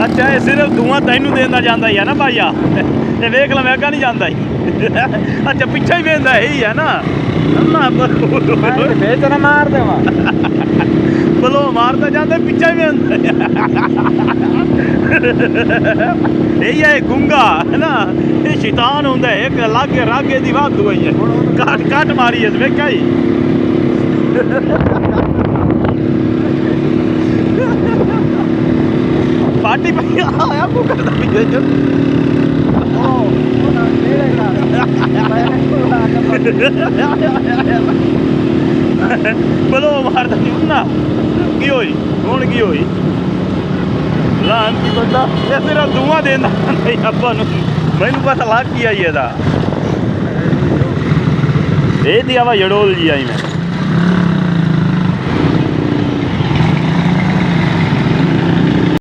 अच्छा ये सिर्फ धुआं तेनू देना जाता ही है ना भाईया, ये वेख ला मैं अगा नहीं जाता ही। अच्छा पिछा ही वेंदा यही है ना बेचना मार दे बलो मारता जाता पिछा ही यही है गुंगा है ना, ये शैतान होंगे एक लागे रागे दी बात हुई है, काट काट मारी है वेखा ही। पार्टी पे आया को करता पीछे जो बलो मारता नहीं ना की होई कौन की होई लान की बंदा ये सिर्फ धुआं देना नहीं ਆਪਾਂ ਨੂੰ ਮੈਨੂੰ पता लग गया ये दा ए दिया वा जड़ोल जी आई मैं